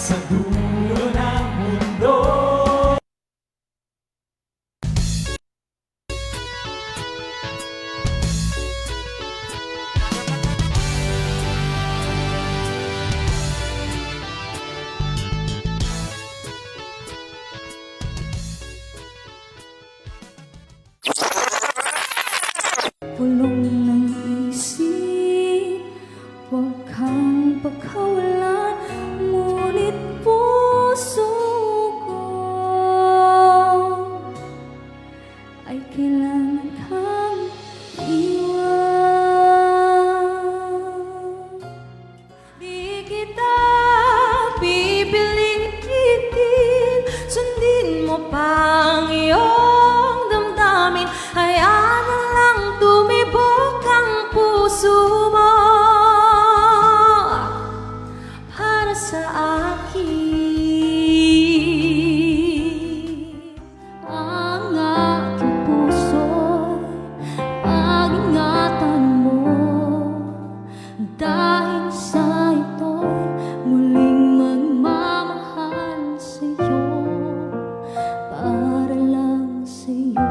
sa dulo ng mundo. Pulong ng isip, huwag kang pagkawalan, ngunit puso ko ay kailangan kang iwan. Di kita pipilitin, sundin mo pa ang iyong damdamin, hayaan na lang tumibok ang puso mo para sa akin. Ang aking puso'y pag-ingatan mo, dahil sa ito'y muling magmamahal sa'yo, para lang sa'yo.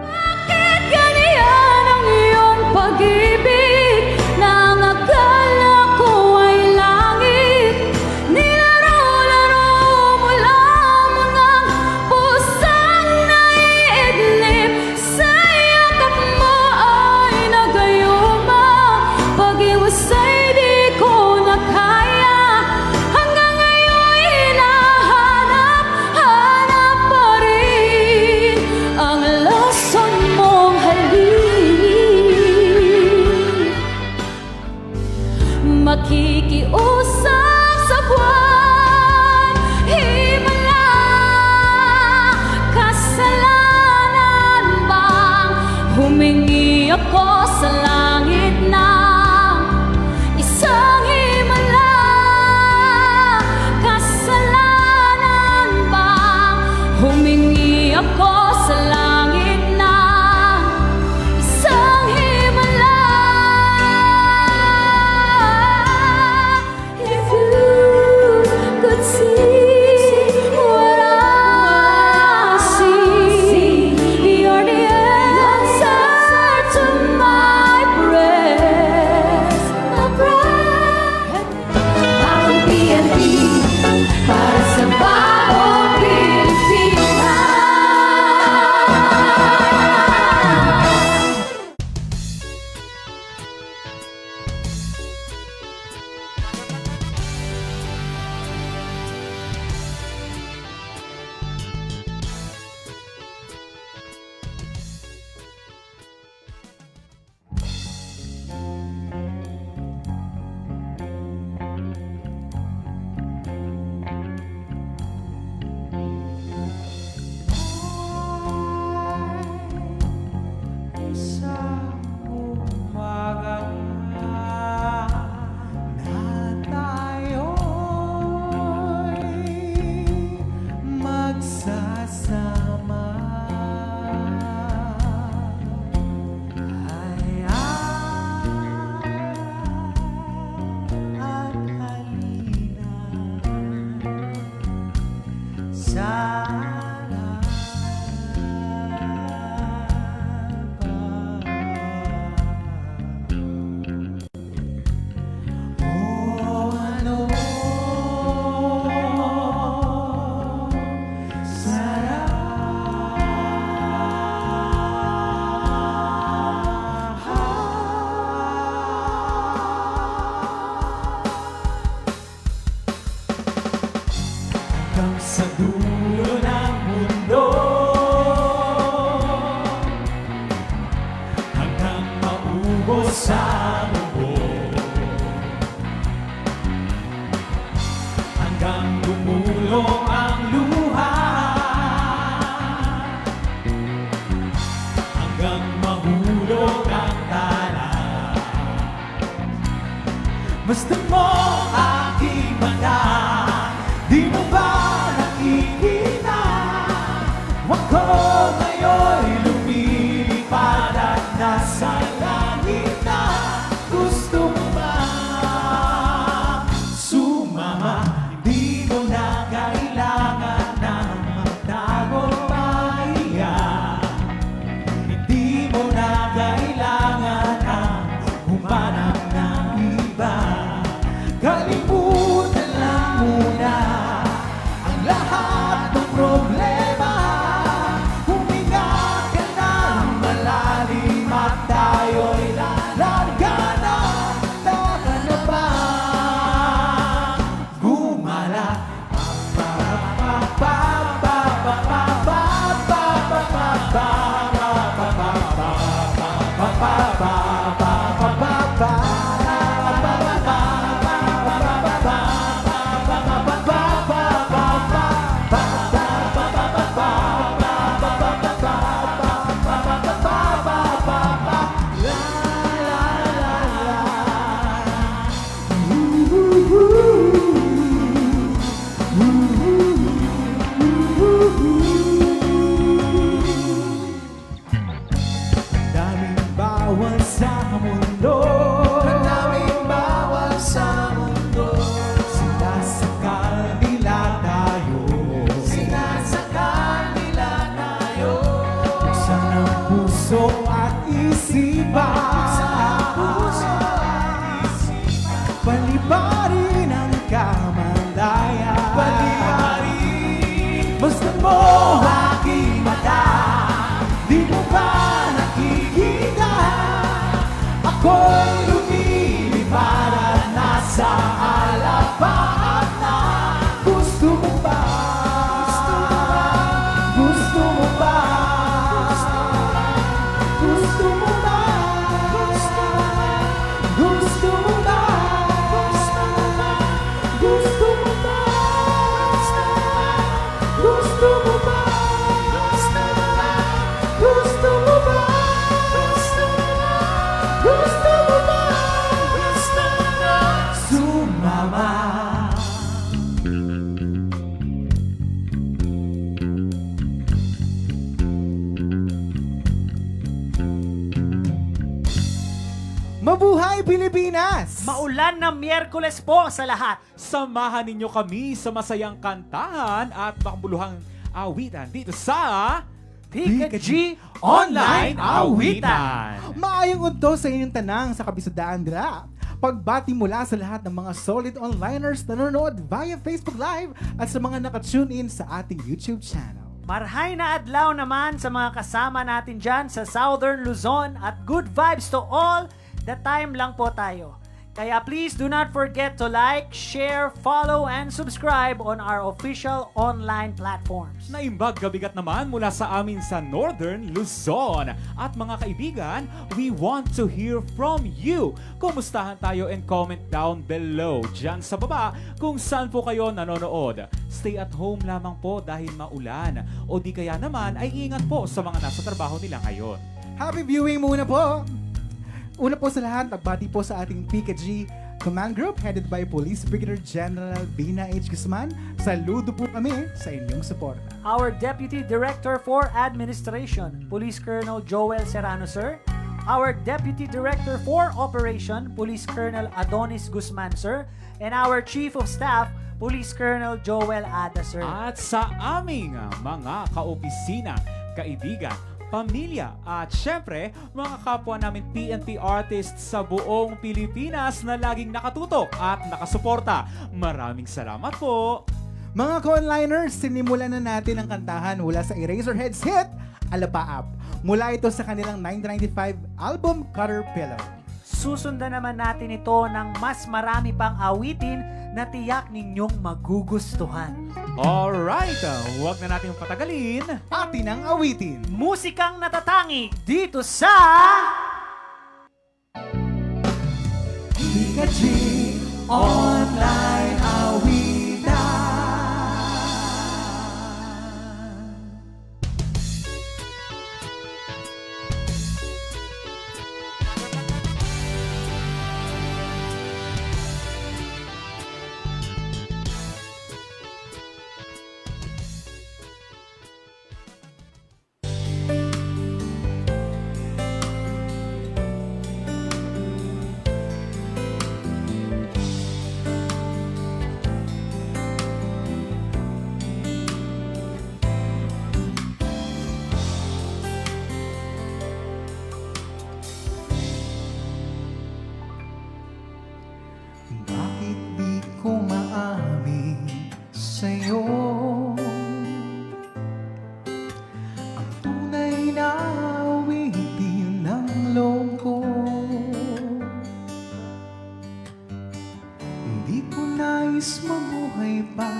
Bakit ganyan ang iyong pag-ibig, na ang akala ko ay langit? Nilaro-laro mo lamang ang pusang naiidlip, sa yakap mo ay nagayuma, pag-iwasay di ko na kaya, hanggang ngayon hinahanap-hanap pa rin ang lason mong halik. Makikiusap sa buwan, himala, kasalanan bang humingi ako sa langit ng isang himala? Kasalanan bang humingi ako sa langit ng isang himala? If you could see what I see, you're the answer to my prayers. Bagong PNP para sa bagong Pilipinas. Isang umaga na tayo'y magsasama, at halina, sana hanggang sa dulo ng mundo, hanggang maubos ang ubo, hanggang gumulong ang luha, hanggang mahulog ang tala. Basta mo aking mata, di mo ba nakikita? Ako ngayon'y lumilipad at nasa langit na. Gusto mo ba bawal sa mundo. Daming bawal sa mundo. Sinasakal nila tayo. Sinasakal nila tayo. Buksan ang puso at isipan. Palibarin ang kamalayan. Palibarin. Masdan mo aking mata. Di mo ba nakikita? Ako'y lumilipad at nasa alapaap na. Gusto mo ba? Gusto mo ba? Gusto mo ba? Gusto mo ba? Gusto mo ba? Gusto mo ba? Gusto mo ba? Gusto mo ba? Sumama. Mabuhay Pilipinas! Maulan na Miyerkules po sa lahat. Samahan ninyo kami sa masayang kantahan at makabuluhang awitan dito sa Pika G Online Awitan. Maayong unto sa inyong tanang sa Kabisudaan Dra. Pagbati mula sa lahat ng mga solid onliners na nanonood via Facebook Live at sa mga nakatune in sa ating YouTube channel. Marhay na adlaw naman sa mga kasama natin dyan sa Southern Luzon at good vibes to all the time lang po tayo. Kaya please do not forget to like, share, follow, and subscribe on our official online platforms. Naimbag gabigat naman mula sa amin sa Northern Luzon. At mga kaibigan, we want to hear from you. Kumustahan tayo and comment down below dyan sa baba kung saan po kayo nanonood. Stay at home lamang po dahil maulan. O di kaya naman ay ingat po sa mga nasa trabaho nila ngayon. Happy viewing muna po! Una po sa lahat, nagbati po sa ating PKG Command Group headed by Police Brigadier General Bina H. Guzman. Saludo po kami sa inyong suporta. Our Deputy Director for Administration, Police Colonel Joel Serrano, sir. Our Deputy Director for Operation, Police Colonel Adonis Guzman, sir. And our Chief of Staff, Police Colonel Joel Ada, sir. At sa aming mga kaopisina, kaibigan, pamilya at syempre mga kapwa namin PNP artists sa buong Pilipinas na laging nakatutok at nakasuporta. Maraming salamat po! Mga co-onliners, sinimulan na natin ang kantahan mula sa Eraserheads hit, Alapaap. Mula ito sa kanilang 1995 album, Caterpillar. Susundan naman natin ito ng mas marami pang awitin na tiyak ninyong magugustuhan. Alright, huwag na natin patagalin. Atin ang awitin. Musikang natatangi dito sa... PKG Online Awitan. Bakit di ko maamin sa'yo ang tunay na awitin ng loob ko? Hindi ko nais mabuhay pa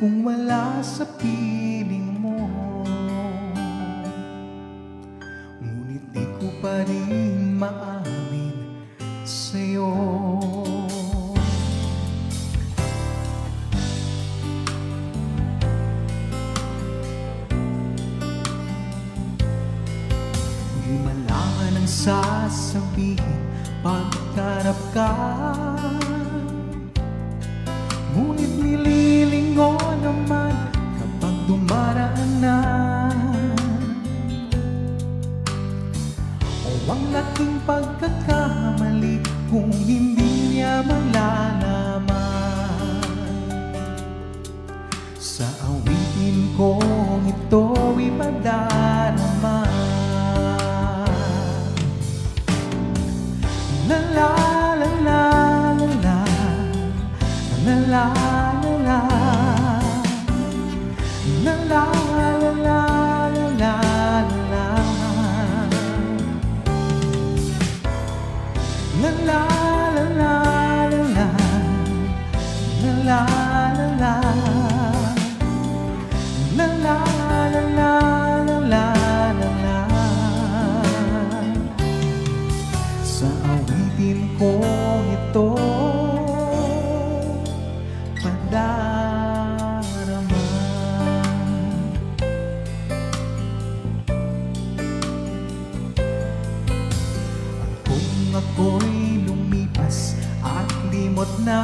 kung wala sa piling mo. Ngunit di ko pa rin maamin sa'yo. Di malaman ang sasabihin pagkarap ka. Ngunit nililingon naman kapag dumaraan na. ang laking pagkakamali kung hindi niya malalaman. Sa awitin kong ito'y madarama. La la la la la la, la la la la, la la la la la la, la la la la la, la la la la, la la la la la la. Sa awitin kong ito padarama. Kung ako'y lumipas at limot na,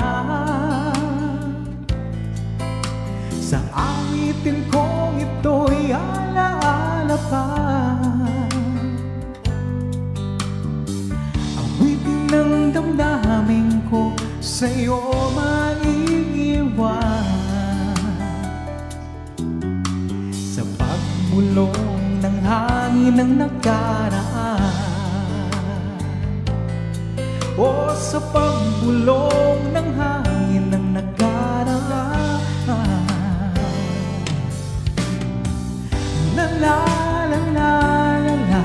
sa awitin kong ito'y alaala pa. Awitin ng damdamin ko sa'yo maiiwan. Sa pagbulong ng hangin ng nakaraan, o sa pagbulong ng hangin ng nakaraan. La la la la la la,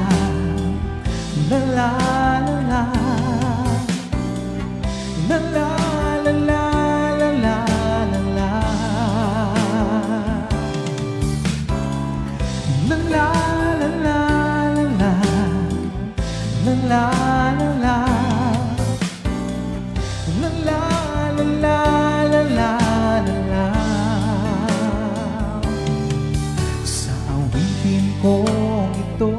la la la la, la la la la la la la la, la la la la la, la la la la, la la la la la la la. Sa awitin kong ito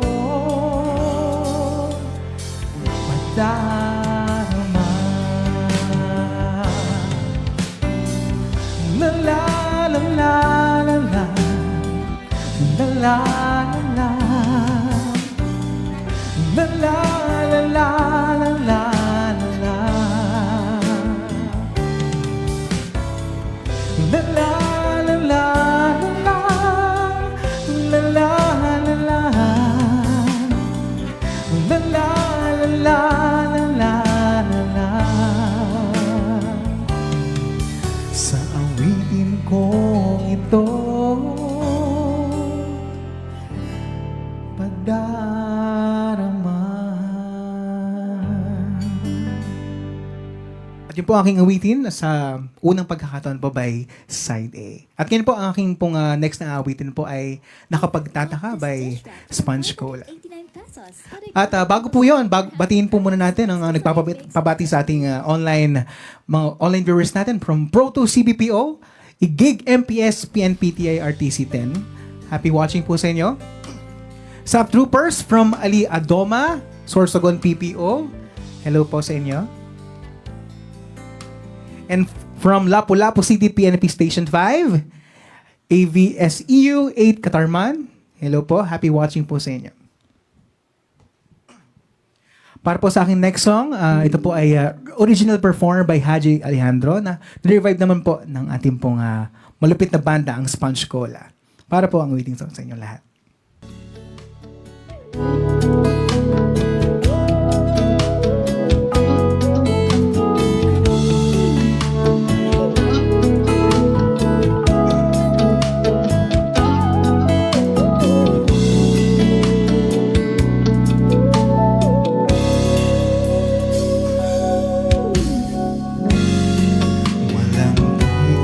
padarama. La la la la la la, la la la la, la la la la la la la, la la la la la, la la la la, la la la la la la. Sa awitin kong ito padarama. At yun po ang aking awitin sa unang pagkakataon po by Side A. At ngayon po ang aking pong next na awitin po ay Nakapagtataka by Sponge Cola. 89 pesos. At bago po yun, batiin po muna natin ang nagpapabati sa ating mga online viewers natin from Pro to CBPO, Gig MPS PNPTI RTC 10. Happy watching po sa inyo. Sub Troopers from Ali Adoma, Sorsogon PPO. Hello po sa inyo. And from Lapu-Lapu City PNP Station 5, AVSEU 8 Katarman. Hello po, happy watching po sa inyo. Para po sa aking next song, ito po ay original performer by Haji Alejandro na revive naman po ng ating pong malupit na banda, ang Sponge Cola. Para po ang waiting song sa inyo lahat. Walang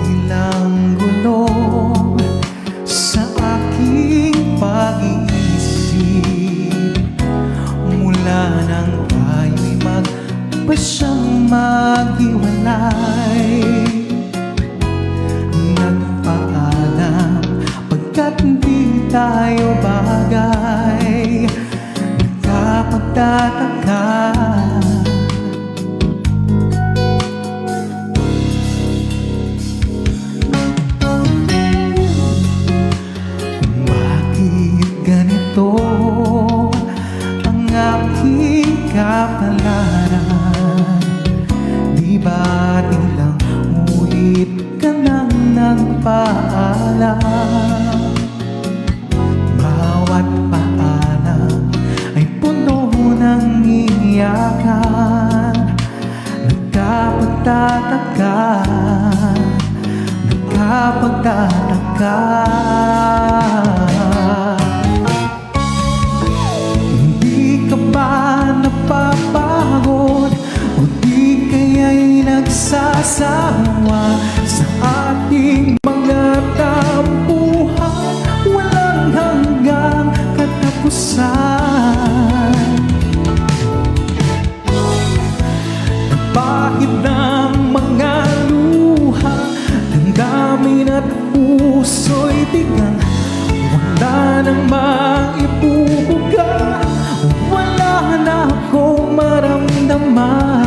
ilang gulo sa aking pag-iisip mula nang tayo'y magpasyang maghiwalay. Nagpaalam pagkat di tayo bagay. Nagkapagtataka bakit ganito ang aking kapalaran. Di ba't ilang ulit ka nang nagpaalam? Bawat paalam ay puno ng iyakan. Nagkapagtataka, nagkapagtataka. Hindi ka ba napapagod o di kaya'y nagsasawa sa ating mga tampuhan? Walang hanggang katapusan. Bakit ng mga luha, damdamin at puso'y tigang, wala nang maibubuga, wala na akong maramdaman.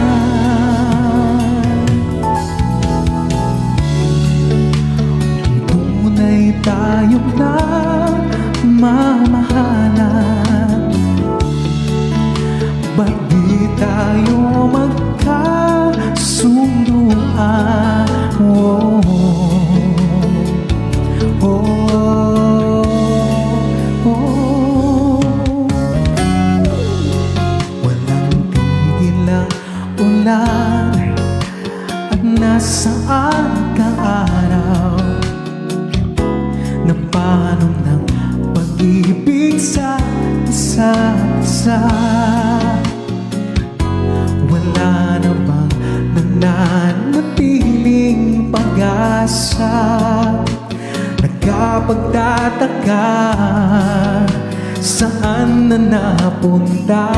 Tunay tayong nagmamahalan, ba't di tayo magkasunduan? Oh, oh, oh. Walang tigil ang ulan at nasaan ka araw na paano ng pag-ibig sa isa't isa. Wala na bang nananatiling pag-asa? Nagkapagtataka, saan na napunta?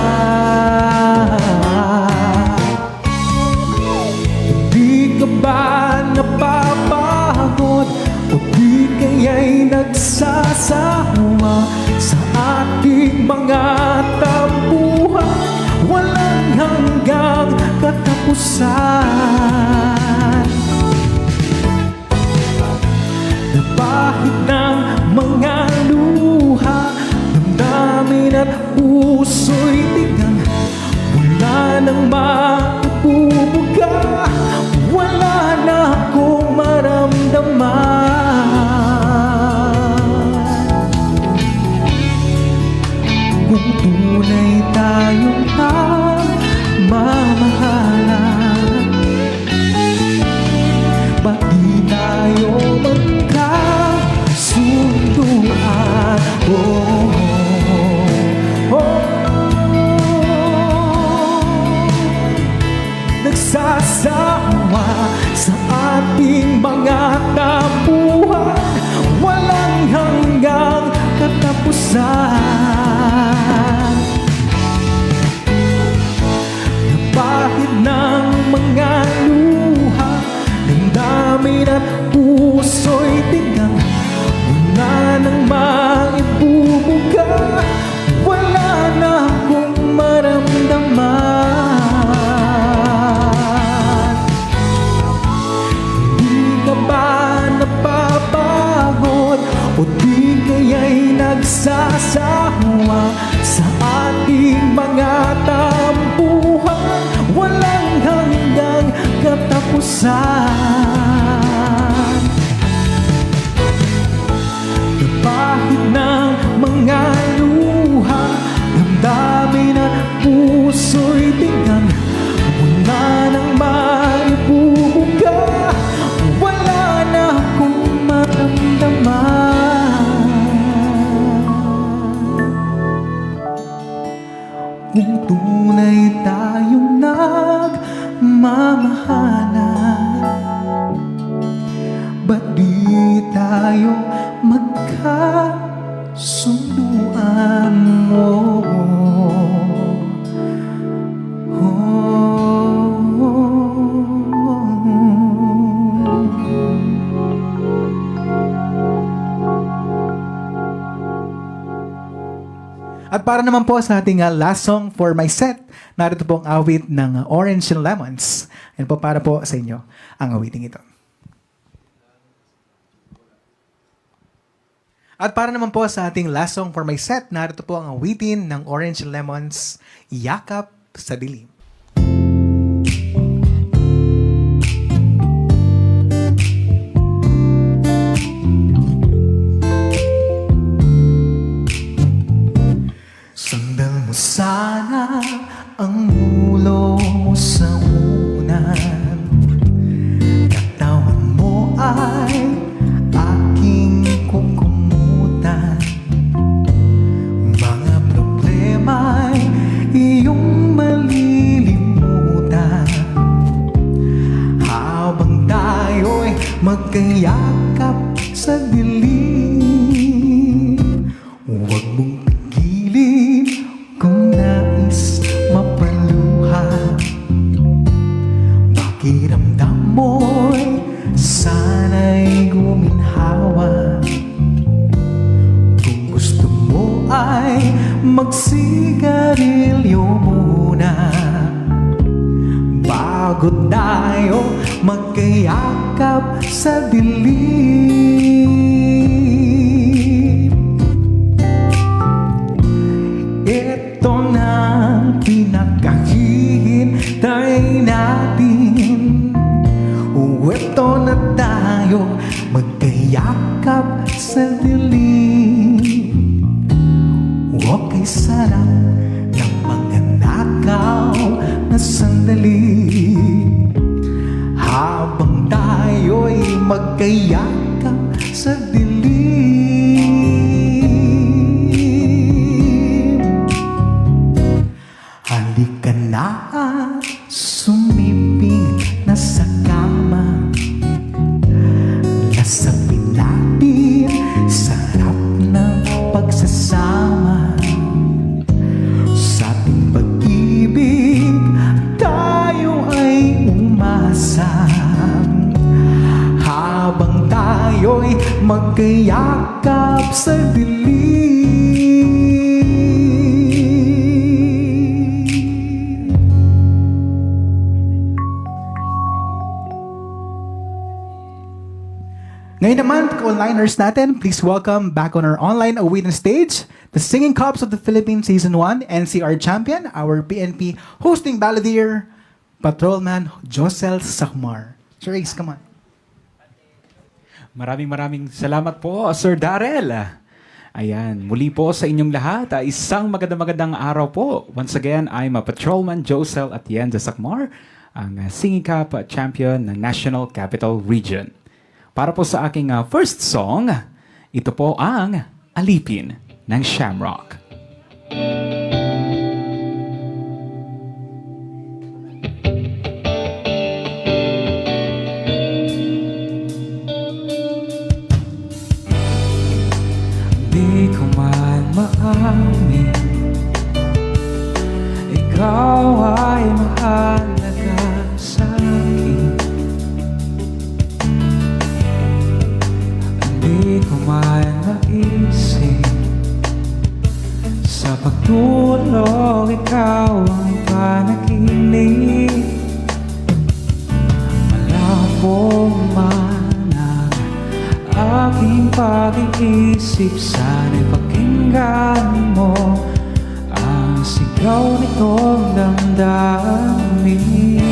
Di ka ba napapagod o di kaya'y nagsasawa sa ating mga tampuhan? Walang hanggang katapusan. Napahid ng mga luha, damdamin at puso'y tigang, wala nang maibubuga, wala na akong maramdaman. Kung tunay tayong mamahalan, ba't di tayo magkasunduan? Oh, oh, oh. Nagsasawa sa ating mga tampuhan, walang hanggang katapusan. Napahid ng mga luha, damdamin at puso'y tigang, wala nang maibubuga, wala na akong maramdaman. Hindi ka ba napapagod o di kaya'y nagsasawa sa ating mga tampuhan? Walang hanggang katapusan. Napahid ng mga luha, damdamin at puso'y tigang, wala nang maibubuga, wala na akong maramdaman. Kung tunay tayong nagmamahalan, ba't di tayo magkasunduan? Oh, At para naman po sa ating last song for my set, narito po ang awit ng Orange and Lemons. Yan po para po sa inyo ang awiting ito. At para naman po sa ating last song for my set, narito po ang awitin ng Orange and Lemons, Yakap sa dilim. Sandal mo sana ang ulo mo sa unan. Katawan mo ay aking kukumutan. Mga problema'y iyong malilimutan. Habang tayo'y magkayakap sa dilim, huwag mong pigilin kung nais mapaluha. Pakiramdam mo'y sana'y guminhawa. Kung gusto mo ay magsigarilyo muna bago tayo magkayakap sa dilim. Ito na ang pinakahihintay natin. Ito na tayo magkayakap sa dilim. Okay sana ng mga nakaw na sandali, habang tayo'y magkayakap sa dilim. Halika na at sumiping na sa kama. Lasapin natin sa harap ng pagsasama. Sa ating pag-ibig tayo ay umasa. Habang tayo'y magkayakap sa dilim. Ngayon naman, onliners natin, please welcome back on our online awaiting stage, the Singing Cups of the Philippines Season 1 NCR champion, our PNP hosting balladeer, Patrolman Josel Sacmar. Sir Ace, come on. Maraming salamat po, Sir Darrell. Ayan, muli po sa inyong lahat, isang magandang araw po. Once again, I'm a Patrolman Josel Atienza Sacmar, ang Singing Cup champion ng National Capital Region. Para po sa aking first song, ito po ang Alipin ng Shamrock. Di ko man maamin, ikaw ay mahalaga sa akin. Di ko man maisip, sa pagtulog ikaw ang panaginip. Malabo man ang aking pag-iisip, sana'y pakinggan mo ang sigaw nitong damdamin.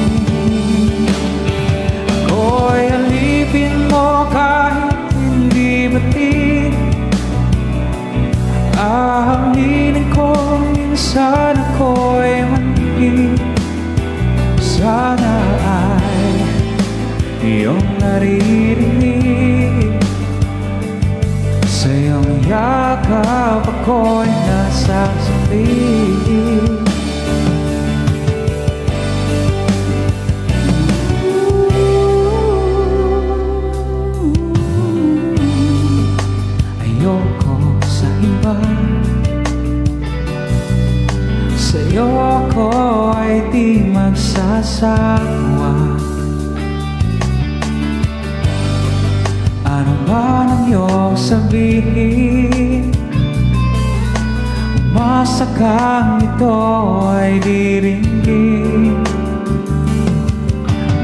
Ako'y alipin mo kahit hindi batid. Aaminin ko minsan ako'y manhid. Sana ay iyong naririnig. Sa iyong yakap ako'y nasasabik. Ayoko sa iba, sa'yo ako ay di magsasawa. Ano man ang iyong sabihin, umasa kang ito ay diringgin.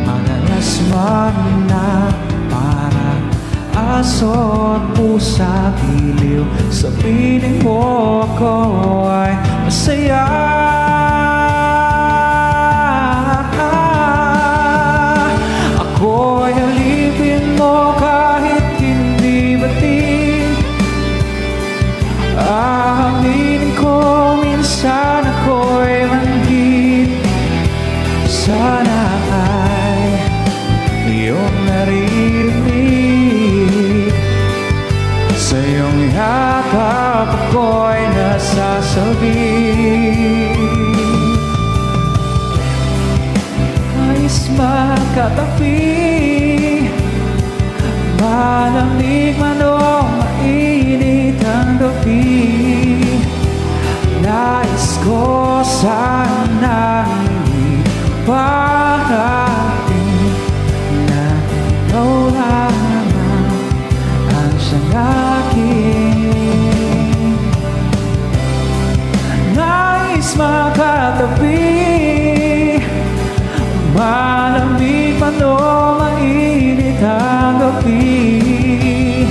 Madalas man na parang aso at pusa giliw, sa piling mo ako ay masaya. katabi, malamig man o mainit ang gabi, nais ko sanang iparating na ikaw lamang ang siyang akin. Nais makatabi, malamig man o mainit ang gabi,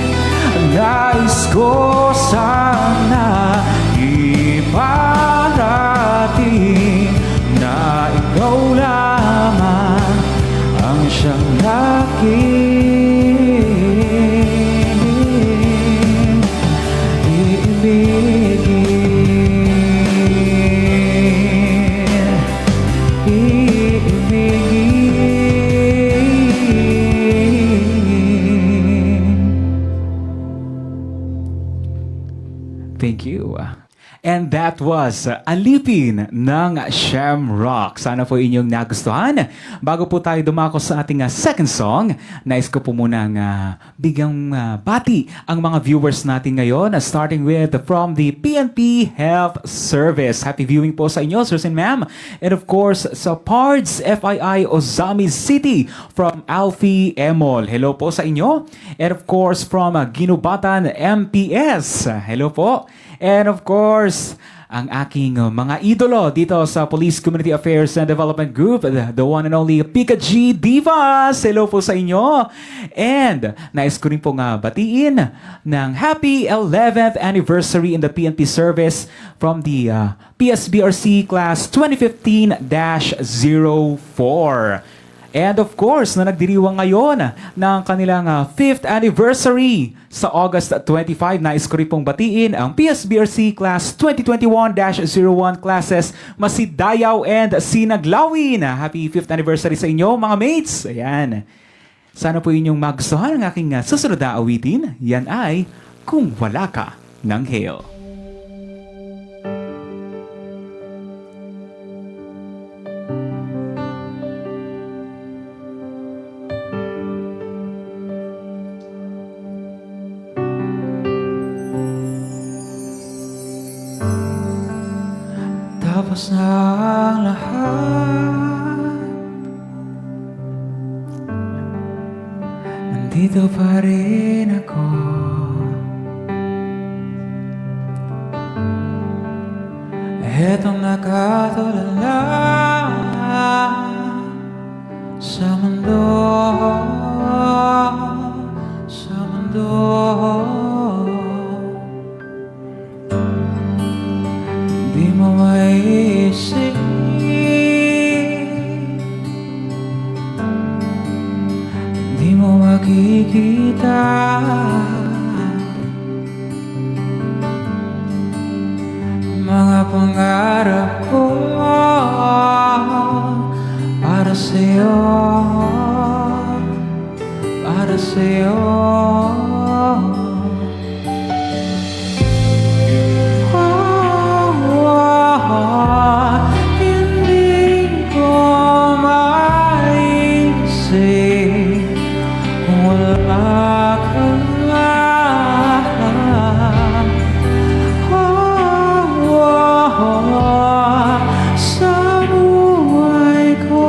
nais ko sana iparating na ikaw lamang ang siyang aking iibigin. Thank you. And that was Alipin ng Shamrock. Sana po inyong nagustuhan. Bago po tayo dumako sa ating second song, nais ko po munang bigang bati ang mga viewers natin ngayon, starting with from the PNP Health Service. Happy viewing po sa inyo, sirs and ma'am. And of course, sa PARDS FII Ozami City from Alfie Emol. Hello po sa inyo. And of course, from Ginubatan MPS. Hello po. And of course, ang aking mga idolo dito sa Police Community Affairs and Development Group, the one and only Pika G Divas. Hello po sa inyo. And nais ko rin pong batiin ng happy 11th anniversary in the PNP service from the PSBRC Class 2015-04. And of course, na nagdiriwang ngayon ng kanilang 5th anniversary sa August 25, nais ko rin pong batiin ang PSBRC Class 2021-01 classes Masidayaw and Sinaglawin. Happy 5th anniversary sa inyo mga mates. Ayan. Sana po inyong magustuhan ang aking susunod na awitin. Yan ay Kung Wala Ka ng Hale. Tapos na ang lahat, nandito pa rin ako. Etong nakatulala sa mundo, sa mundo. Di mo maisip, di mo makikita mga pangarap ko para sa'yo, para sa'yo. Hindi ko maisip kung wala ka. Sa buhay ko,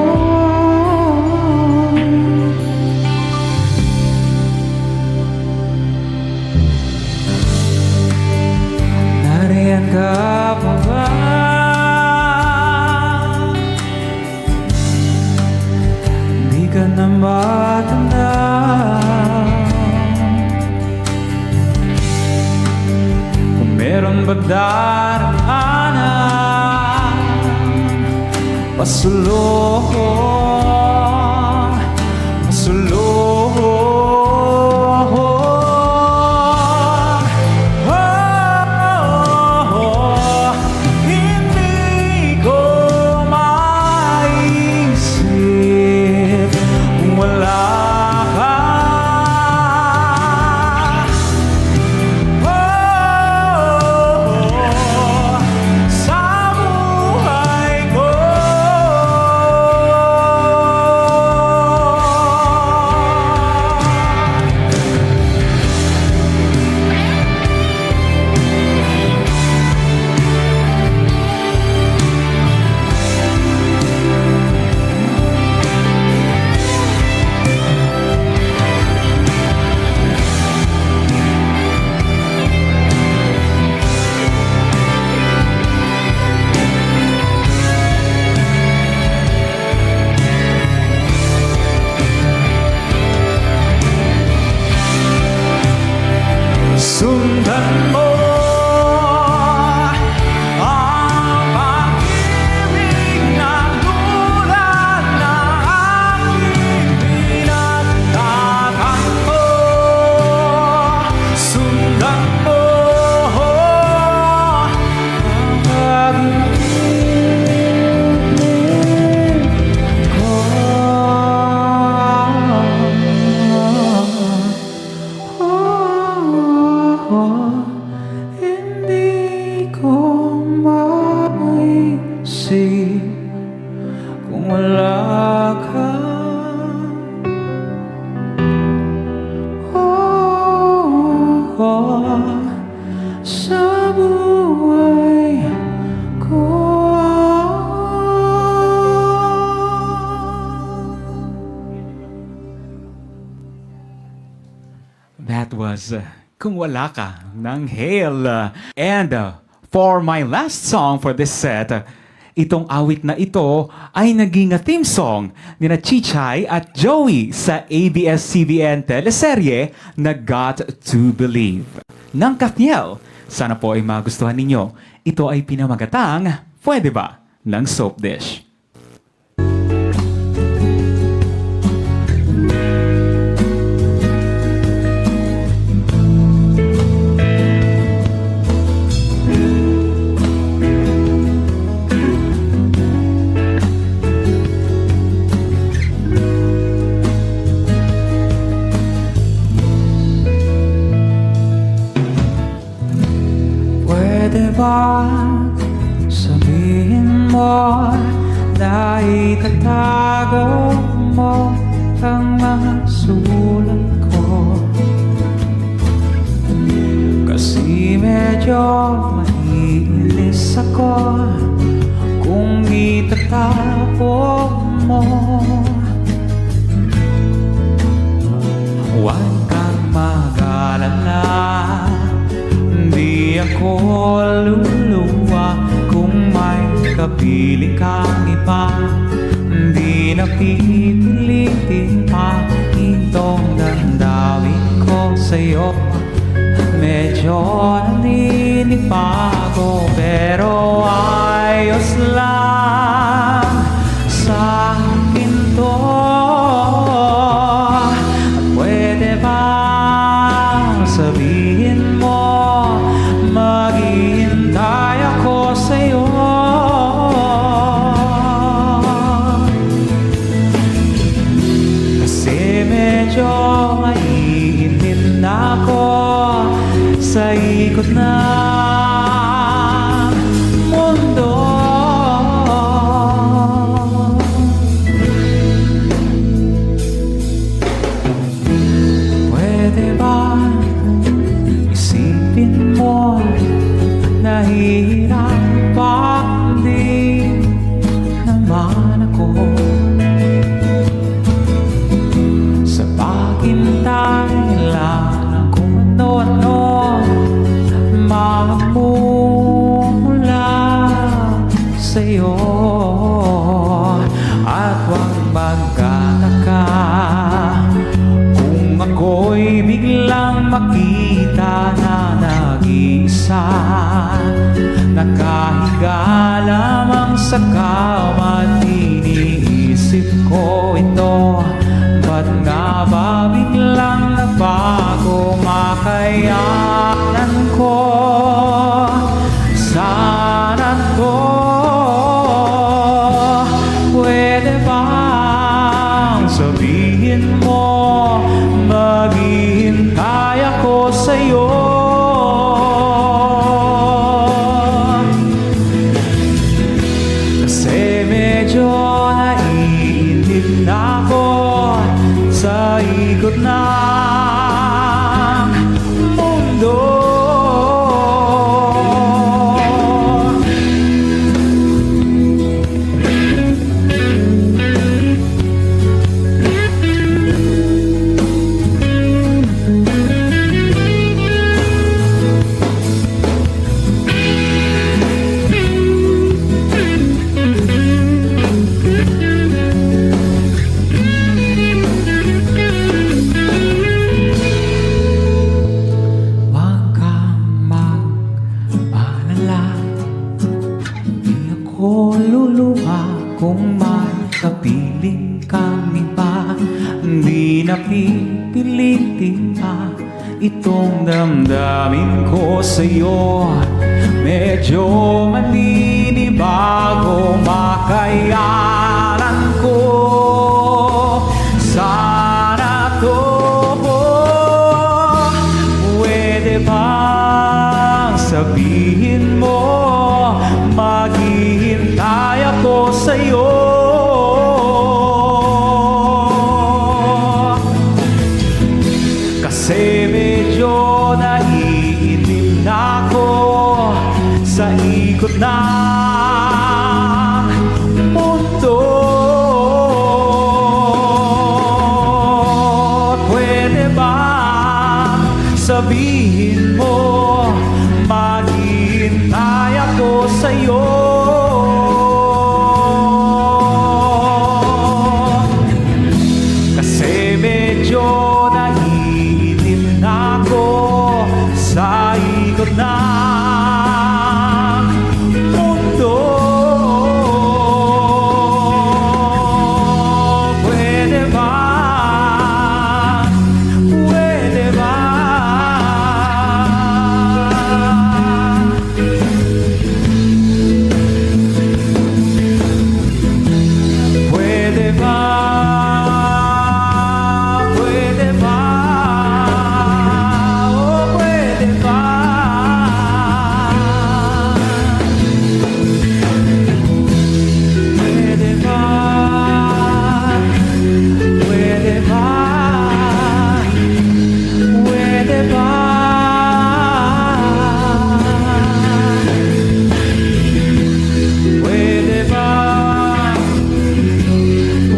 nariyan ka pa ba? Di ka na matanda. Kung meron ba daraanan, pasulong, pasulong. Hindi ko maisip kung wala ka. Sa buhay ko, kung wala ka. Sa buhay ko. That was Kung Wala Ka ng Hale. And for my last song for this set, itong awit na ito ay naging theme song ni na Chichay at Joey sa ABS-CBN teleserye na Got to Believe. Ng Katniel, sana po ay magustuhan ninyo. Ito ay pinamagatang Pwede Ba ng Soap Dish. Pwede ba sabihin mo na itatago mo ang mga sulat ko? Kasi medyo maiinis ako kung itatapo mo. Huwag kang mag-alala, di ako luluwa kung may kapiling kang iba. Di napipilitin pa itong damdamin ko sa'yo. Medyo naninibago pero ayos lang sa akin to. At pwede ba sabihin mo maghihintay ako sa'yo? Kasi medyo maiinip na ako sa ikot ng mundo. Pwede ba isipin mo nahihirapan din naman ako sa paghintay lang kung ano-ano mamumula sa'yo. At huwag magkataka kung ako'y biglang makita na nag-iisa, nakahiga lamang sa kama at iniisip ko ito. Ba't nga ba biglang nabago makayanan ko? Sana to pwede bang sabihin mo maghihintay ako sa'yo? Kasi medyo naiinip na ako sa ikot ng mundo. Kung may kapiling kang iba, di napipilitin pa itong damdamin ko sa'yo. Medyo maninibago makayanan ko. Sana to pwede bang sabihin mo maghihintay ako sa'yo? ng mundo. Pwede ba sabihin mo, maghihintay ako sa'yo? Kasi medyo nahihitim na ako sa ikot ng mundo. Pwede ba? Pwede ba? Pwede ba? Pwede ba? Oh, pwede ba? Pwede ba? Pwede ba? Pwede ba? Pwede ba?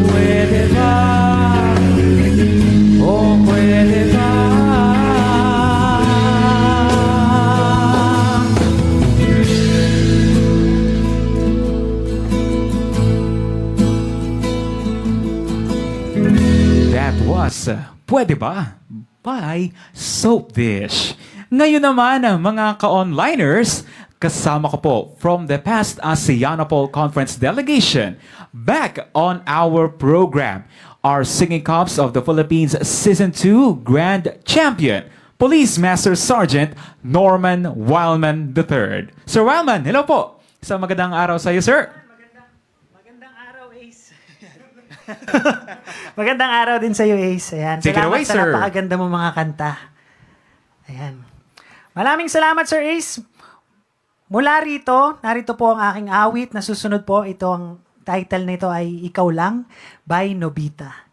Pwede ba? Oh, pwede ba? That was Pwede Ba? By Soap Dish. Ngayon naman, mga ka-onliners, kasama ko po from the past ASEANAPOL Conference Delegation back on our program, our Singing Cups of the Philippines Season 2 Grand Champion, Police Master Sergeant Norman Wildman III. Sir Wildman, hello po. Isang magandang araw sa iyo, sir. Magandang araw, Ace. Magandang araw din sa iyo, Ace. Ayan. Take it Salamat away, sa sir. napakaganda mo mga kanta. Ayan. Maraming salamat, Sir Ace. Mula rito, narito po ang aking awit na susunod po. Ito ang title nito ay Ikaw Lang by Nobita.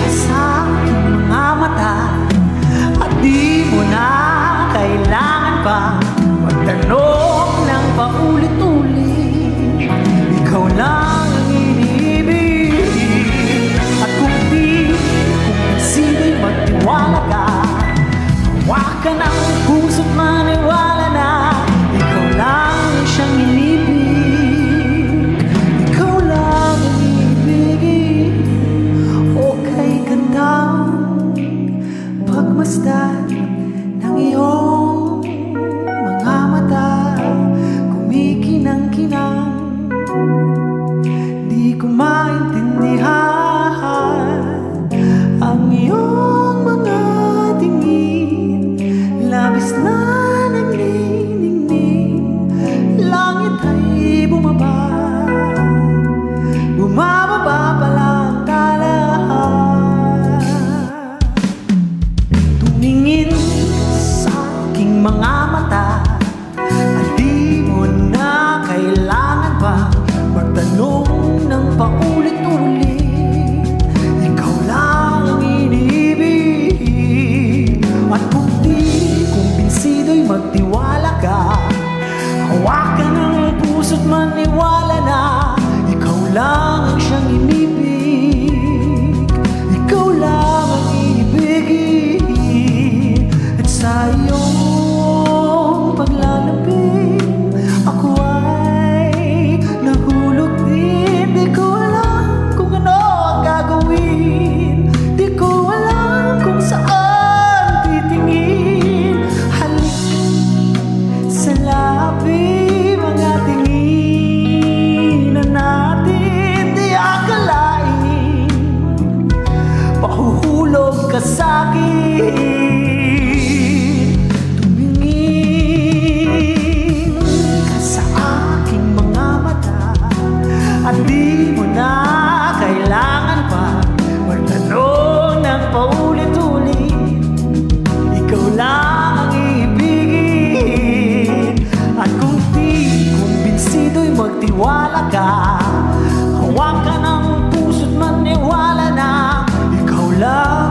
Sa aking mga mata at di mo na kailangan pa magtanong ng paulit-ulit. Ikaw lang ang iniibig. At kung sino'y magtiwala ka, hawakan ang puso't maniwala na ikaw lang siyang inibig. Ikaw lang ang ibigin. Okay ka daw pagmasdan ng iyong mga mata, kumikinang-kinang. Di ko maintindihan ang iyong mga tingin. Labis na nagniningning, langit ay bumaba, bumababa pa lang tala. Tumingin sa aking mga mata at di mo na kailangan pa magtanong ng paulit-ulit. Ikaw lang ang iniibig. At kung di kumbinsido'y magtiwala ka, hawakan ang puso't maniwala na ikaw lang ang siyang inibig. Ikaw lang ang ibigin. At sa iyong paglalapit, ako ay nahulog din. Di ko alam kung ano ang gagawin. Di ko alam kung saan titingin. Halik sa labi, mga tingin na natin. Di akalain pahuhulog ka sa'kin. Tumingin ka sa aking mga mata at di mo na kailangan pa magtanong ng paulit-ulit. Ikaw lang ang ibigin. At kung di kumbinsido'y magtiwala ka, hawakan ang puso't maniwala na ikaw lang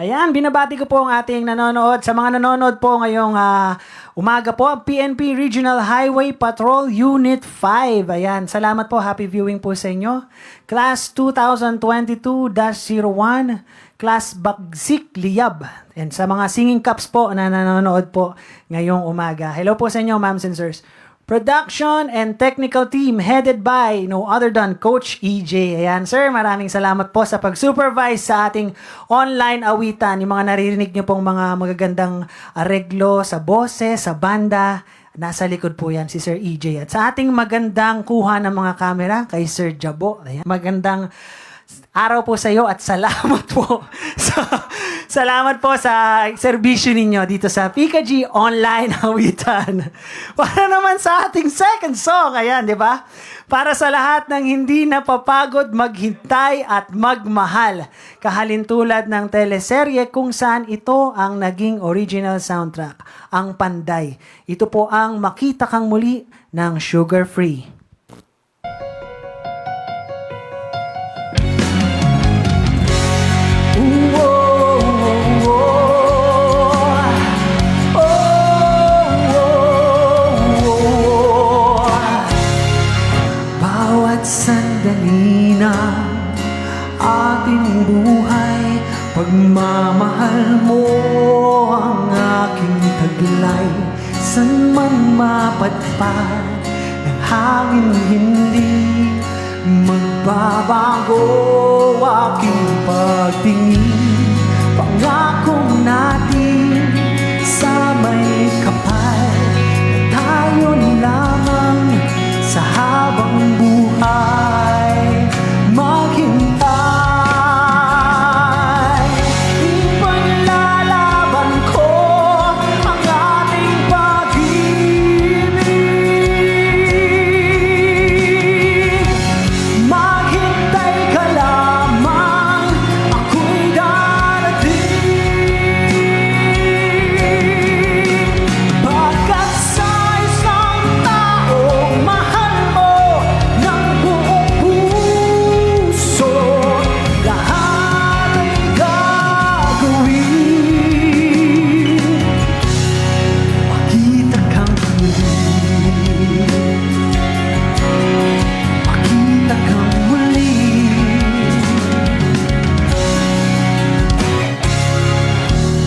Ayan, binabati ko po ang ating nanonood. Sa mga nanonood po ngayong umaga po, ang PNP Regional Highway Patrol Unit 5. Ayan, salamat po. Happy viewing po sa inyo. Class 2022-01, Class Bagsik Liyab. And sa mga singing cups po na nanonood po ngayong umaga. Hello po sa inyo, ma'ams and sirs. Production and technical team headed by no other than Coach EJ. Ayan, sir, maraming salamat po sa pag-supervise sa ating online awitan. Yung mga naririnig nyo pong mga magagandang areglo sa boses, sa banda, nasa likod po yan si Sir EJ. At sa ating magandang kuha ng mga camera kay Sir Jabo. Ayan, magandang araw po sa iyo at salamat po salamat po sa serbisyo ninyo dito sa PKG Online Awitan. Para naman sa ating second song, ayan, di ba? Para sa lahat ng hindi napapagod maghintay at magmahal. Kahalintulad ng teleserye kung saan ito ang naging original soundtrack, ang Panday. Ito po ang Makita Kang Muli ng Sugar Free. Bawat sandali na ating buhay, pagmamahal mo ang aking taglay. San man mapadpad ng hangin, hindi magbabago aking pagtingin. Pangako natin sa may kapal na tayo lamang sa habang buhay maghintay. Ipaglalaban ko ang ating pag-ibig. Maghintay ka lamang, ako'y darating. Pagkat sa isang taong mahal mo ng buong puso, lahat ay gagawin. Makita kang muli, makita kang muli.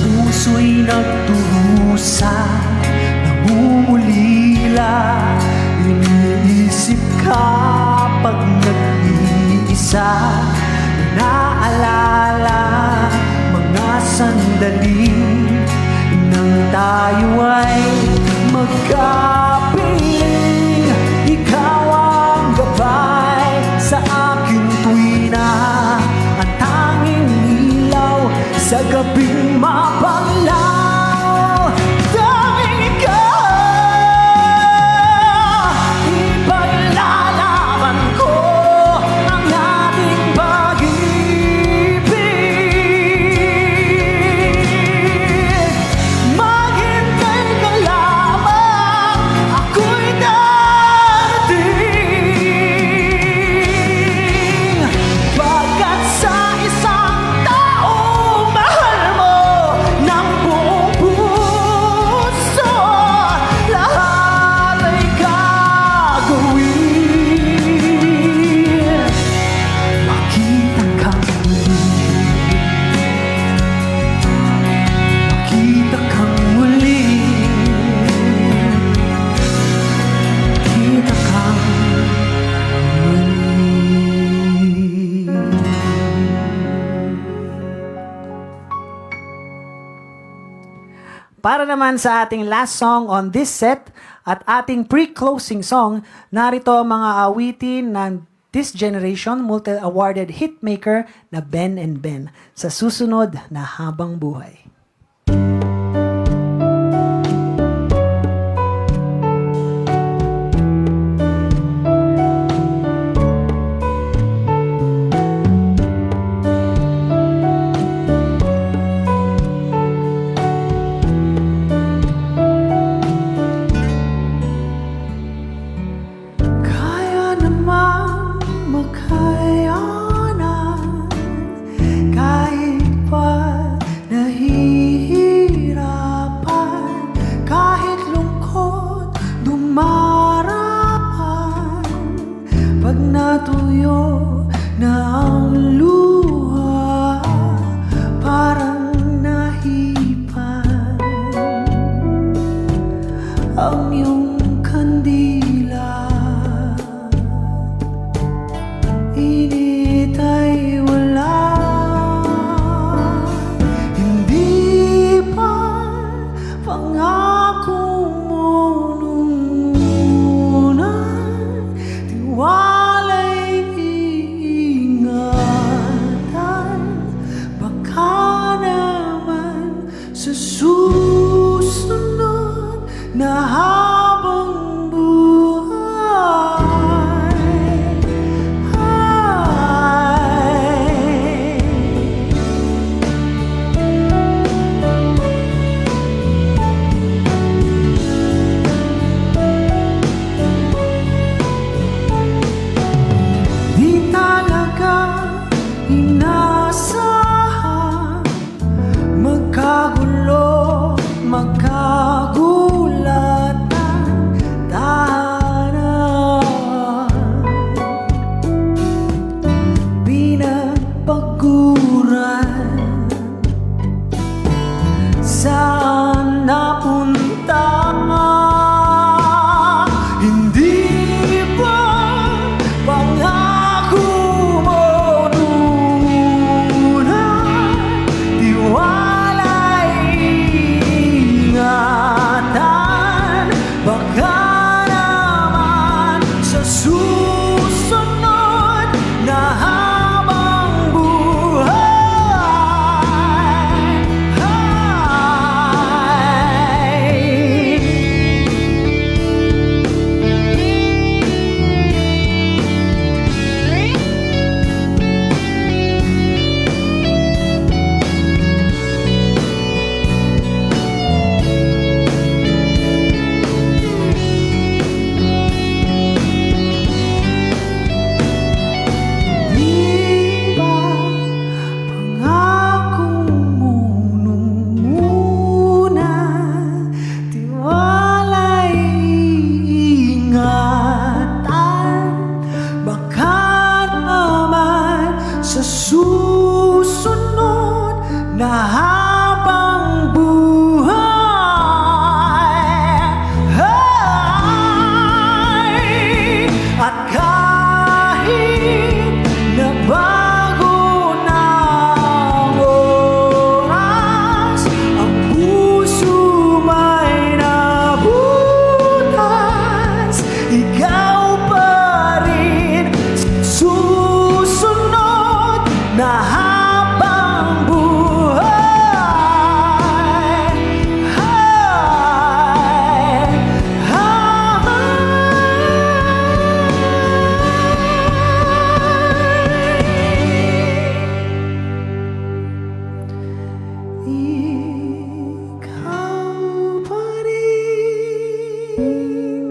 Puso'y nagdurusa, namumulila. Iniisip ka pag nag-iisa. Naalala mga sandali nang tayo ay magkapiling. Ikaw ang gabay sa aking tuwina, ang tanging ilaw sa gabing mapaglaw. Tanging ikaw, ipaglalaban ko ang ating pag-ibig. Maghintay ka lamang, ako'y darating. Pagkat sa isang taong mahal mo ng buong puso, lahat ay gagawin. Makita kang muli, makita kang muli, makita kang Para naman sa ating last song on this set at ating pre-closing song, narito ang mga awitin ng this generation multi-awarded hitmaker na Ben and Ben sa susunod na Habang Buhay. Kaya namang makayanan kahit pa susunod na habang buhay. Di ba pangako mo nung una, tiwala'y ingatan, baka naman sa susunod na habang buhay. At kahit na bago na ang oras, ang puso may nabutas, ikaw pa rin susunod na habang buhay. Ikaw pa rin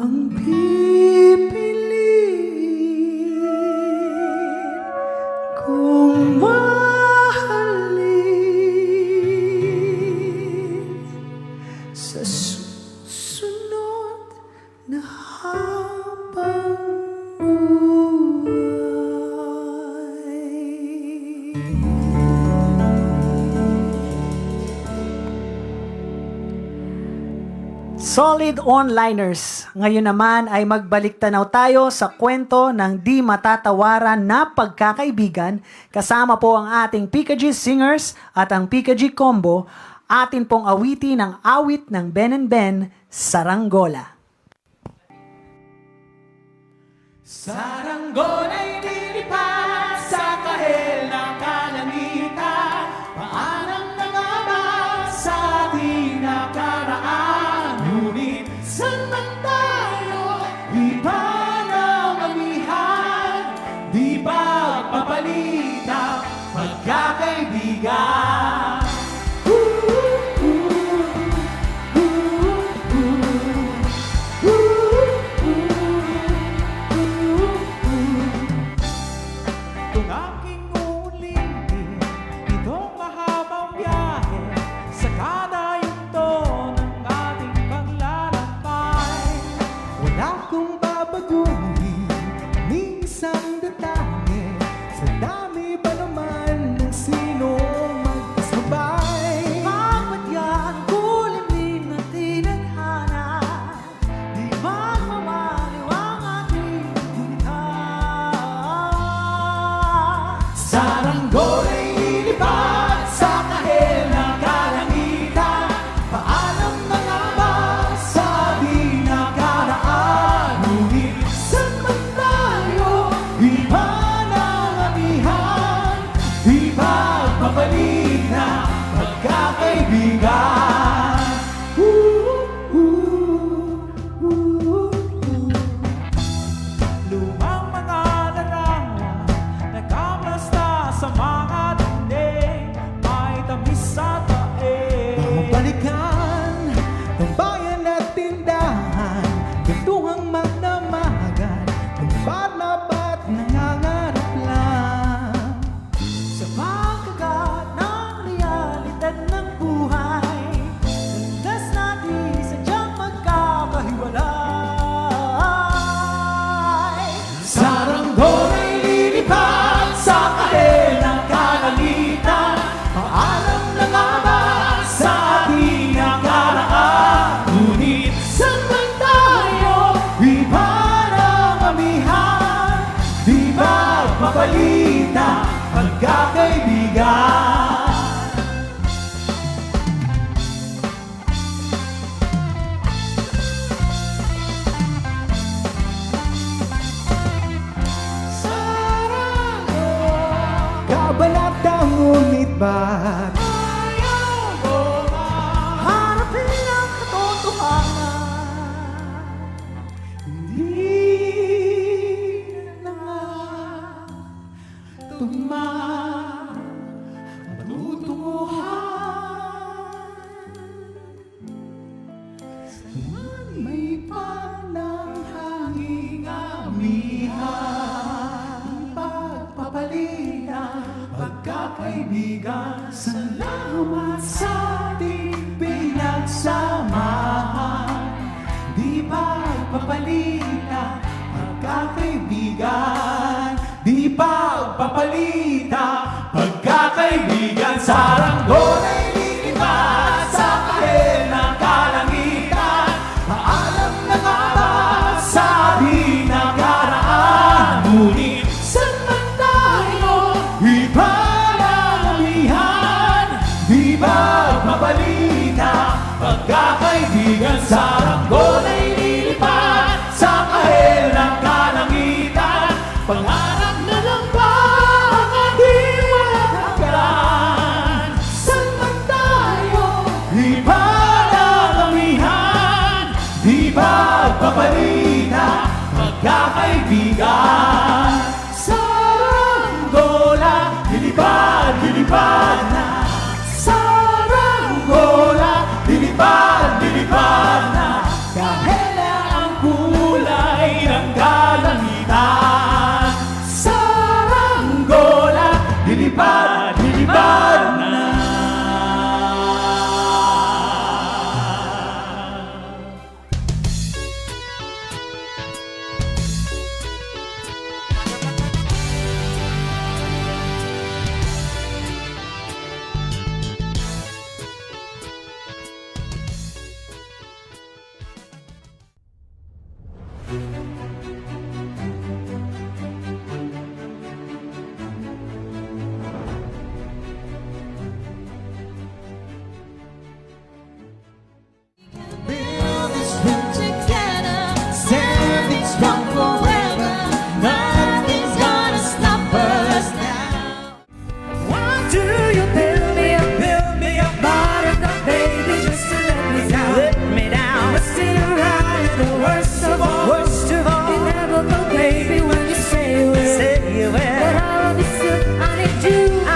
ang pipiliin kung mahalin sa susunod na habang buhay. Solid onliners. Ngayon naman ay magbalik tanaw tayo sa kwento ng di matatawaran na pagkakaibigan. Kasama po ang ating Pika G Singers at ang Pika G Combo. Atin pong awiti ng awit ng Ben and Ben, Saranggola. Saranggola'y lilipat sa kahel ng kalangitan. Paalam na nga ba sa ating nakaraan? Ngunit saan man tayo, iba ng amihan. Di ba papalita, magkakaibigan? Kung aking uulitin itong mahabang biyahe sa kada yugto ng ating paglalakbay, wala kong babaguhin ni isang detalye. Sa dami ba naman ng sinong magkasabay? Bakit yan kulimlim na tinadhana? Di ba mamaliw ang ating gunita? Saranggola'y lilipat sa kahel ng kalangitan. Paalam na nga ba sa ating nakaraan? Ngunit saan man tayo, iba ng amihan. Di ba papalit na magkakaibigan? Lumang mga larawan nagkamasta sa mga dingding, may tamis sa tae. Balikan ng bayan at tindahan, gantuhang magdamagan, ng ba't nangangarap lang. Sa pagkagat ng realidad ng buhay, landas natin sadyang magkakahiwalay. Saranggola'y lilipat sa kahel ng kalangitan. Paalam na nga ba sa ating nakaraan? Ngunit saan man tayo, iba ng amihan. Di ba mapalita, magkakaibigan? Ba't Harapin ang katotohanan. hindi na nga matutunguhan? May pananghanging amihan, pagpapalina, pagkakaibigan. Salamat sa ating pinagsamahan, di pagpapalita, pagkakaibigan. Di pagpapalita, pagkakaibigan. Saranggola ay lilipat sa kahel ng kalangitan. Maalam na nga ba sabi ng karaan? Ngunit saan man tayo ipanalamihan? Di pagpapalita, pagkakaibigan. Saranggola ay lilipat sa kahel ng kalangitan. Pangarap na lang ba ang ating matagalan? Saan man tayo ipanalamihan? Di pagpapalita, pagkakaibigan. Saranggola, lilipad, lilipad na. Saranggola, lilipad, lilipad na. Dahil na ang kulay ng kalangitan. Saranggola, lilipad, lilipad na. Standing strong forever, nothing's gonna stop us now. Why do you build me up, buttercup baby, just to let me down? But still right, the worst of all, you never go baby when you say you will. But I'll be still, I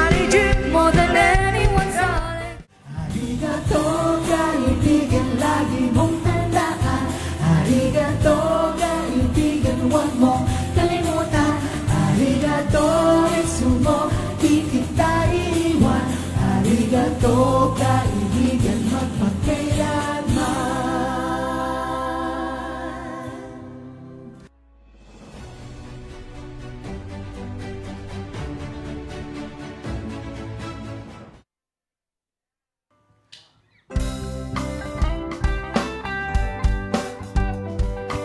need you more than anyone's darling. Arigato, kaibigan, lagi mong tandaan. Arigato, kaibigan, huwag mong kalimutan. Arigato, sumo, di kita iiwan. Arigato, kaibigan, magpakailanman.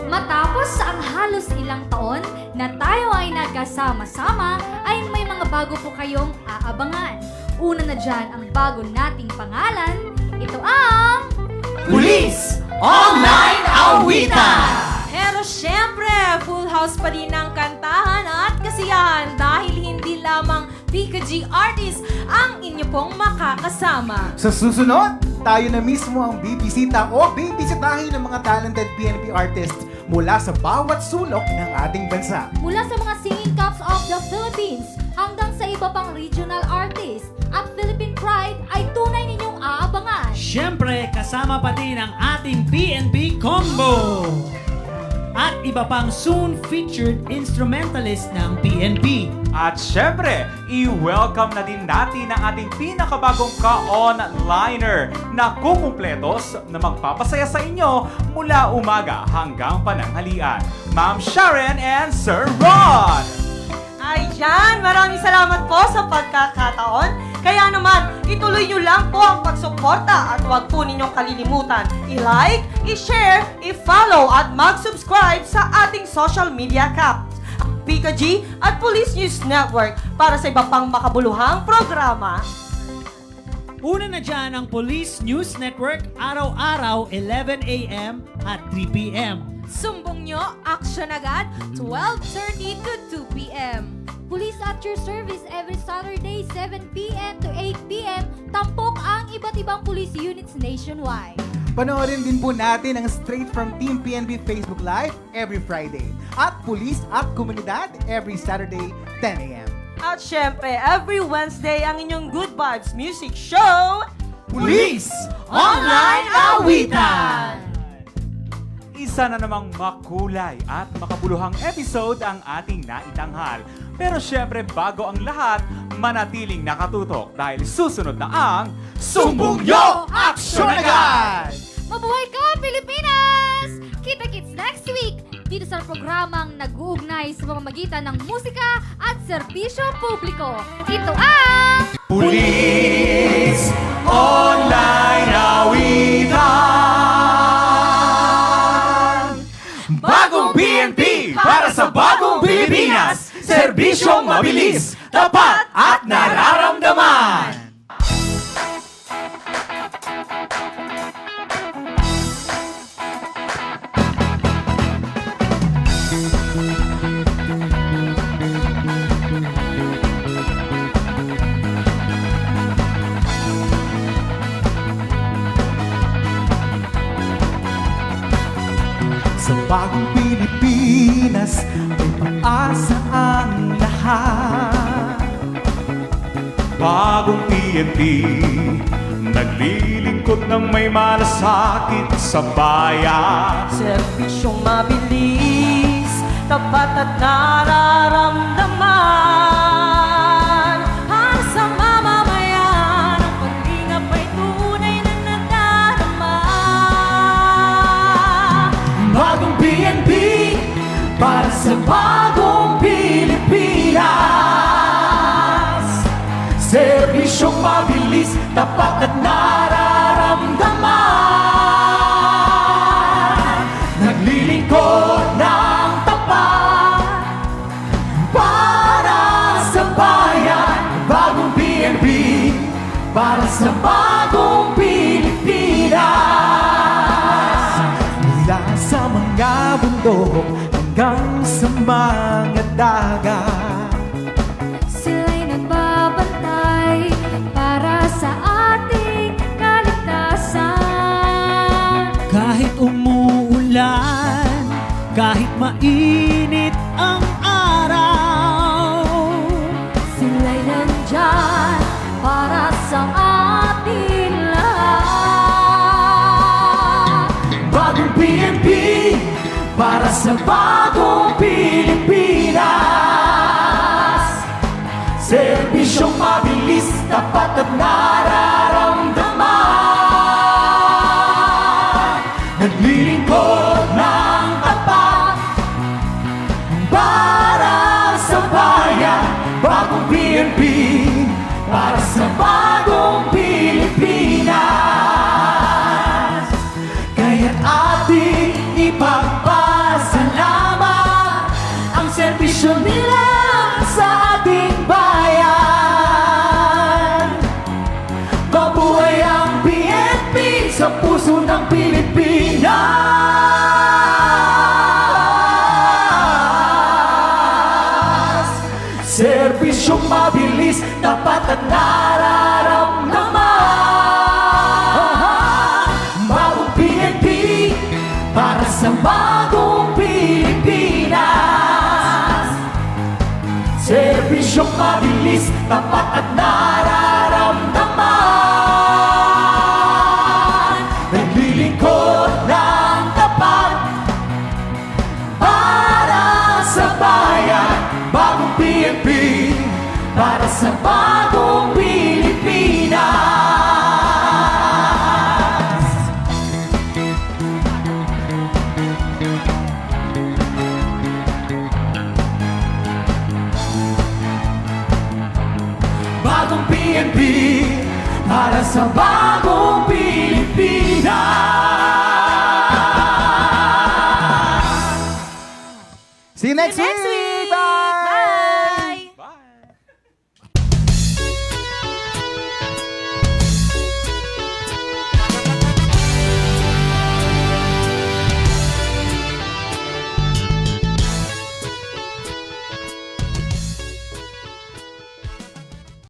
Matapos ang halos ilang taon na tayo ay nagkasama-sama, ay may mga bago po kayong aabangan. Una na dyan ang bago nating pangalan. Ito ang... Police Online Awitan! Pero syempre, full house pa din ng kantahan at kasiyahan dahil hindi lamang Pika G artist ang inyo pong makakasama. Sa susunod, tayo na mismo ang bibisita o bibisitahin ng mga talented PNP artists mula sa bawat sulok ng ating bansa. Mula sa mga singing cups of the Philippines hanggang sa iba pang regional artists at Philippine Pride ay tunay ninyong aabangan. Siyempre, kasama pa din ang ating PNP Combo. At iba pang soon featured instrumentalist ng PNP. At syempre, i-welcome na din natin ang ating pinakabagong ka-onliner na kukumpletos na magpapasaya sa inyo mula umaga hanggang pananghalian. Ma'am Sharon and Sir Ron! Ayan, maraming salamat po sa pagkakataon. Kaya naman, ituloy nyo lang po ang pagsuporta at huwag po ninyong kalilimutan i-like, i-share, i-follow at mag-subscribe sa ating social media accounts, Pika G at Police News Network para sa iba pang makabuluhang programa. Una na dyan ang Police News Network, araw-araw 11 a.m. at 3 p.m. Sumbong nyo, action agad, 12:30 to 2 p.m. Police at your service every Saturday, 7 p.m. to 8 p.m. Tampok ang iba't ibang police units nationwide. Panoorin din po natin ang Straight from Team PNP Facebook Live every Friday. At Police at Komunidad every Saturday, 10 a.m. At syempre, every Wednesday ang inyong Good Vibes Music Show, Police Online Awitan! Isa na namang makulay at makabuluhang episode ang ating naitanghal. Pero syempre, bago ang lahat, manatiling nakatutok dahil susunod na ang Sumbong Yo! Aksyon Agad! Mabuhay ka, Pilipinas! Kita-kits next week dito sa programang nag-uugnay sa pamamagitan ng musika at serbisyo publiko. Ito ang... Police Online Awitan! Bagong PNP para sa bagong Pilipinas! Serbisyong mabilis, tapat at nararamdaman! Sa bagong Pilipinas, may pag-asa ang lahat. Bagong PNP, naglilingkod ng may malasakit sa bayan. Serbisyong mabilis, tapat at nararamdaman. Para sa mamamayan, ang paglingap ay tunay na nadarama. Bagong PNP, para sa bagong Pilipinas. Serbisyong mabilis, tapat at nararamdaman. Naglilingkod ng tapat para sa bayan. Bagong PNP, para sa bagong Pilipinas. Mula sa mga bundok hanggang sa mga dagat. Sila'y nagbabantay para sa ating kaligtasan. Kahit umuulan, kahit mainit ang araw, Sila'y nandyan para sa ating lahat. Bagong PNP, para sa bagong Pilipinas. Serbisyong mabilis, tapat at nararamdaman. Naglilingkod ng tapat para sa bayan. Bagong PNP, para sa bagong Pilipinas. Kaya't ating ipagpasalamat ang serbisyo nila sa ating bayan. Mabuhay ang PNP sa puso ng Pilipinas. Serbisyong mabilis, tapat at nararamdaman. Bagong PNP, para sa bagong Pilipinas. Serbisyong mabilis, tapat at nararamdaman. Naglilingkod ng tapat para sa bayan. Bagong PNP, para sa bagong Pilipinas. Bagong PNP, para sa bagong Pilipinas. See you next See you next week! week! Bye!